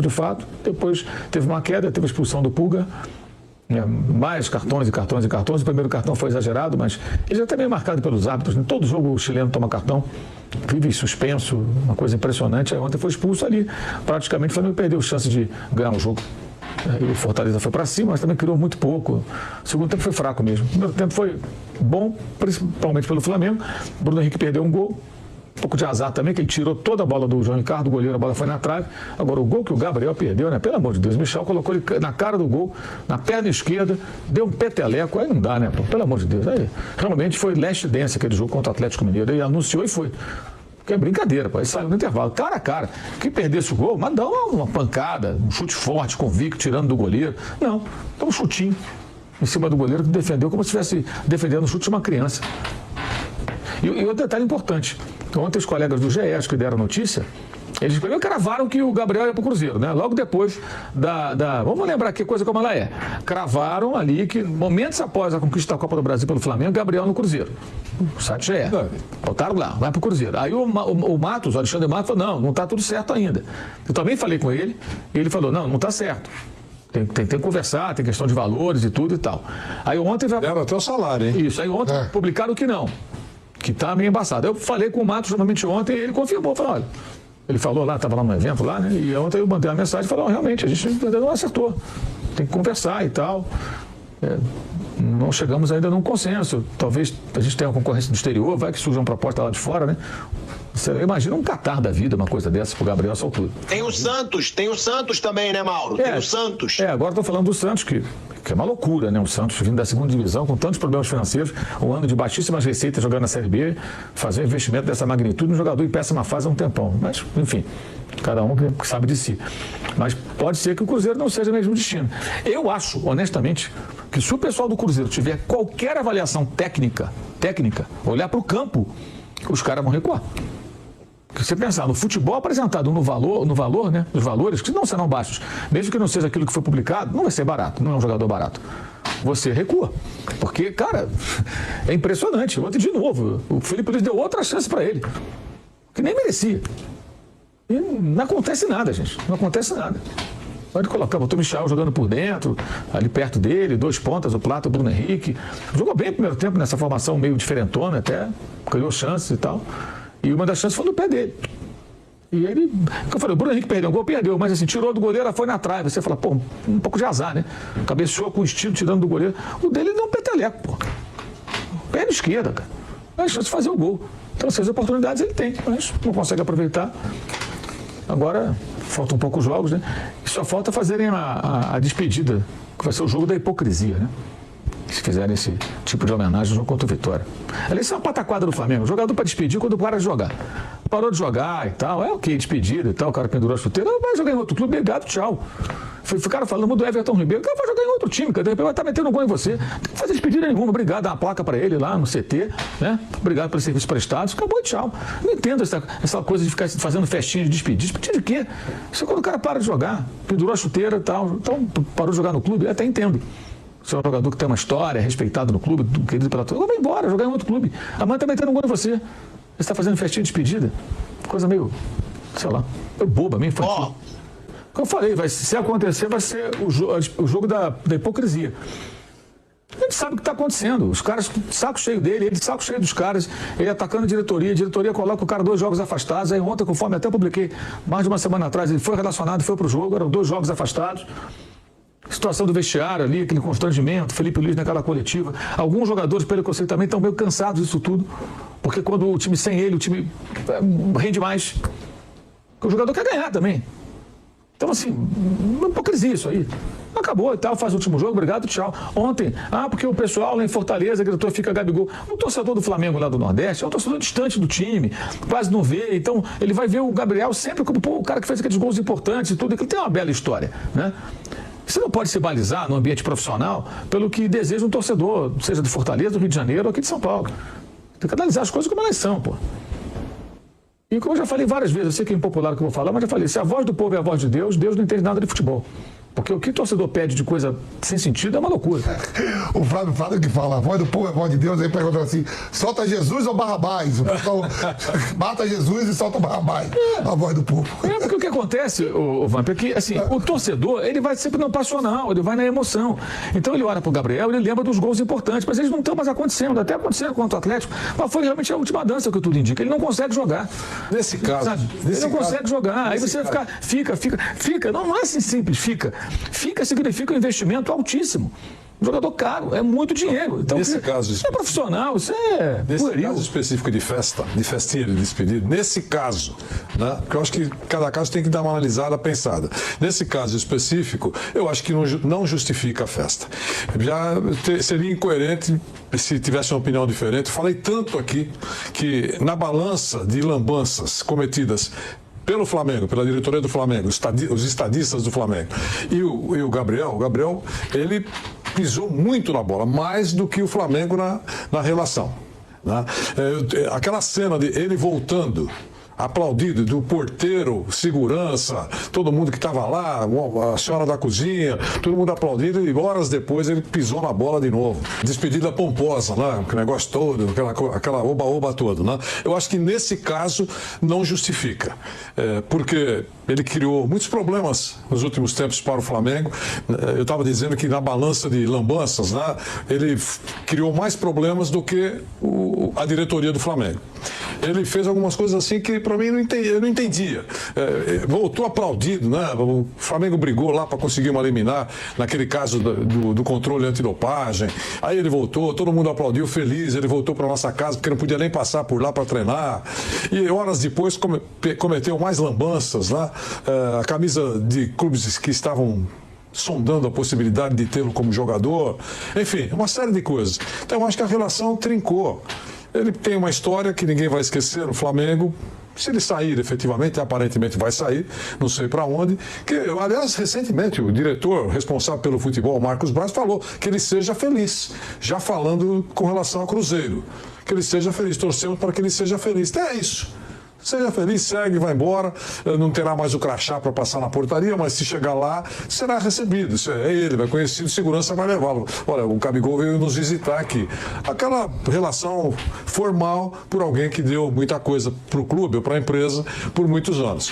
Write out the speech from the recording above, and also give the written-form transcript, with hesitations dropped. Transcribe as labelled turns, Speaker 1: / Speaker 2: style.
Speaker 1: de fato. Depois teve uma queda, teve a expulsão do Pulga. Mais cartões e cartões e cartões. O primeiro cartão foi exagerado, mas ele já está meio marcado pelos árbitros. Em todo jogo o chileno toma cartão, vive suspenso, uma coisa impressionante. Aí ontem foi expulso ali. Praticamente o Flamengo perdeu chance de ganhar o jogo. Aí o Fortaleza foi para cima, mas também criou muito pouco. O segundo tempo foi fraco mesmo. O primeiro tempo foi bom, principalmente pelo Flamengo. O Bruno Henrique perdeu um gol. Um pouco de azar também, que ele tirou toda a bola do João Ricardo, o goleiro, a bola foi na trave. Agora, o gol que o Gabriel perdeu, né? Pelo amor de Deus, o Michel colocou ele na cara do gol, na perna esquerda, deu um peteleco, aí não dá, né? Pô? Pelo amor de Deus. Aí, realmente foi last dance aquele jogo contra o Atlético Mineiro. Ele anunciou e foi. Que é brincadeira, pô. Aí saiu no intervalo, cara a cara. Quem perdesse o gol, mas dá uma pancada, um chute forte, convicto, tirando do goleiro. Não, dá um chutinho em cima do goleiro que defendeu como se estivesse defendendo o chute de uma criança. E outro detalhe importante, ontem os colegas do GE que deram notícia, eles primeiro cravaram que o Gabriel ia para o Cruzeiro, né? Logo depois vamos lembrar que coisa como ela é. Cravaram ali que, momentos após a conquista da Copa do Brasil pelo Flamengo, Gabriel no Cruzeiro. O site GE. Botaram lá, vai para o Cruzeiro. Aí o Matos, o Alexandre Matos, falou, não está tudo certo ainda. Eu também falei com ele, e ele falou, não está certo. Tem que conversar, tem questão de valores e tudo e tal. Aí ontem...
Speaker 2: Deram até o salário, hein?
Speaker 1: Isso, aí ontem publicaram que não. Que está meio embaçado. Eu falei com o Matos novamente ontem e ele confirmou, falou, olha, ele falou lá, estava lá no evento lá, né? E ontem eu mandei uma mensagem e falei, realmente, a gente ainda não acertou. Tem que conversar e tal. Não chegamos ainda num consenso. Talvez a gente tenha uma concorrência do exterior, vai que surja uma proposta lá de fora, né? Você imagina um Catar da vida, uma coisa dessa pro Gabriel essa altura.
Speaker 3: Tem o Santos também, né, Mauro? Tem o Santos.
Speaker 1: Agora estou falando do Santos, que é uma loucura, né? O Santos vindo da segunda divisão, com tantos problemas financeiros, um ano de baixíssimas receitas jogando na Série B, fazer um investimento dessa magnitude no jogador em péssima fase há um tempão. Mas, enfim, cada um que sabe de si. Mas pode ser que o Cruzeiro não seja o mesmo destino. Eu acho, honestamente, que se o pessoal do Cruzeiro tiver qualquer avaliação técnica, olhar para o campo, os caras vão recuar. Porque você pensar no futebol apresentado no valor, né? Os valores, que não serão baixos, mesmo que não seja aquilo que foi publicado, não vai ser barato, não é um jogador barato. Você recua. Porque, cara, é impressionante. Ontem, de novo, o Felipe Luiz deu outra chance para ele, que nem merecia. E não acontece nada, gente. Não acontece nada. Pode colocar, botou o Michel jogando por dentro, ali perto dele, 2 pontas, o Plata, o Bruno Henrique. Jogou bem no primeiro tempo nessa formação meio diferentona até, criou chances e tal. E uma das chances foi no pé dele. E ele, eu falei, o Bruno Henrique perdeu um gol, perdeu, mas assim, tirou do goleiro, foi na trave. Você fala, pô, um pouco de azar, né? Cabeceou com estilo, tirando do goleiro. O dele deu um peteleco, pô. Perna esquerda, cara. É a chance de fazer o gol. Então, essas oportunidades ele tem, mas não consegue aproveitar. Agora, faltam poucos jogos, né? E só falta fazerem a despedida, que vai ser o jogo da hipocrisia, né? Se fizerem esse tipo de homenagem no jogo contra o Vitória. Ali isso é uma pataquada do Flamengo. O jogador para despedir quando para de jogar. Parou de jogar e tal. É ok, despedida e tal. O cara pendurou a chuteira. Vai jogar em outro clube, obrigado, tchau. Ficaram falando do Everton Ribeiro. O cara vai jogar em outro time, cara. De repente vai estar metendo um gol em você. Não tem que fazer despedida nenhuma. Obrigado, dá uma placa para ele lá no CT, né? Obrigado pelos serviços prestados. Acabou, tchau. Não entendo essa coisa de ficar fazendo festinha de despedir. Despedir de quê? Isso é quando o cara para de jogar. Pendurou a chuteira e tal. Então, parou de jogar no clube. Eu até entendo. Você é um jogador que tem uma história, respeitado no clube, querido pela torcida. Vai embora, jogar em outro clube. Amanhã tá metendo um gol em você. Você está fazendo festinha de despedida. Coisa meio, sei lá, meio boba, meio infantil. Como eu falei, se acontecer, vai ser o jogo da hipocrisia. A gente sabe o que está acontecendo. Os caras, saco cheio dele, ele saco cheio dos caras, ele atacando a diretoria coloca o cara 2 jogos afastados. Aí ontem, conforme até publiquei, mais de uma semana atrás, ele foi relacionado, foi pro jogo, eram 2 jogos afastados. Situação do vestiário ali, aquele constrangimento, Felipe Luiz naquela coletiva. Alguns jogadores, pelo que eu sei, também estão meio cansados disso tudo. Porque quando o time sem ele, o time rende mais. Porque o jogador quer ganhar também. Então, assim, uma hipocrisia isso aí. Acabou e tal, faz o último jogo, obrigado, tchau. Ontem, porque o pessoal lá em Fortaleza gritou, fica Gabigol. O torcedor do Flamengo lá do Nordeste é um torcedor distante do time, quase não vê. Então, ele vai ver o Gabriel sempre como o cara que fez aqueles gols importantes e tudo. Ele tem uma bela história, né? Você não pode se balizar no ambiente profissional pelo que deseja um torcedor, seja de Fortaleza, do Rio de Janeiro ou aqui de São Paulo. Tem que analisar as coisas como elas são, pô. E como eu já falei várias vezes, eu sei que é impopular o que eu vou falar, mas já falei, se a voz do povo é a voz de Deus, Deus não entende nada de futebol. Porque o que o torcedor pede de coisa sem sentido é uma loucura.
Speaker 2: O Flávio fala que fala, a voz do povo é a voz de Deus, aí pergunta assim, solta Jesus ou Barrabás? O pessoal mata Jesus e solta o Barrabás, a voz do povo.
Speaker 1: Porque o que acontece, o Vamp, é que assim, o torcedor, ele vai sempre no passional, ele vai na emoção. Então ele olha pro Gabriel, ele lembra dos gols importantes, mas eles não estão mais acontecendo, até aconteceram contra o Atlético, mas foi realmente a última dança que tudo indica. Ele não consegue jogar.
Speaker 4: Nesse caso,
Speaker 1: Sabe? Ele não consegue jogar. Aí você vai ficar, fica. Não é assim simples, fica. Fica significa um investimento altíssimo. Um jogador caro, é muito dinheiro. Então,
Speaker 4: nesse caso,
Speaker 1: isso é profissional, isso é
Speaker 4: nesse
Speaker 1: pueril.
Speaker 4: caso específico de festinha de despedida, nesse caso, né, porque eu acho que cada caso tem que dar uma analisada, pensada. Nesse caso específico, eu acho que não justifica a festa. Já seria incoerente se tivesse uma opinião diferente. Falei tanto aqui que na balança de lambanças cometidas pelo Flamengo, pela diretoria do Flamengo, os estadistas do Flamengo e o Gabriel, ele pisou muito na bola, mais do que o Flamengo na relação. Né? Aquela cena de ele voltando, aplaudido do porteiro, segurança, todo mundo que estava lá, a senhora da cozinha, todo mundo aplaudindo, e horas depois ele pisou na bola de novo. Despedida pomposa, né? Aquele negócio todo, aquela oba-oba toda. Né? Eu acho que nesse caso não justifica, porque ele criou muitos problemas nos últimos tempos para o Flamengo. Eu estava dizendo que na balança de lambanças, né, ele criou mais problemas do que a diretoria do Flamengo. Ele fez algumas coisas assim que para mim eu não entendia. Voltou aplaudido, né? O Flamengo brigou lá para conseguir uma liminar, naquele caso do controle antidopagem. Aí ele voltou, todo mundo aplaudiu feliz, ele voltou para nossa casa porque não podia nem passar por lá para treinar. E horas depois cometeu mais lambanças, né? A camisa de clubes que estavam sondando a possibilidade de tê-lo como jogador. Enfim, uma série de coisas. Então eu acho que a relação trincou. Ele tem uma história que ninguém vai esquecer no Flamengo. Se ele sair efetivamente, aparentemente vai sair, não sei para onde. Que, aliás, recentemente, o diretor responsável pelo futebol, Marcos Braz, falou que ele seja feliz. Já falando com relação ao Cruzeiro. Que ele seja feliz. Torcemos para que ele seja feliz. Então é isso. Seja feliz, segue, vai embora, não terá mais o crachá para passar na portaria, mas se chegar lá, será recebido. É ele, vai conhecido, segurança vai levá-lo. Olha, o Gabigol veio nos visitar aqui. Aquela relação formal por alguém que deu muita coisa para o clube ou para a empresa por muitos anos.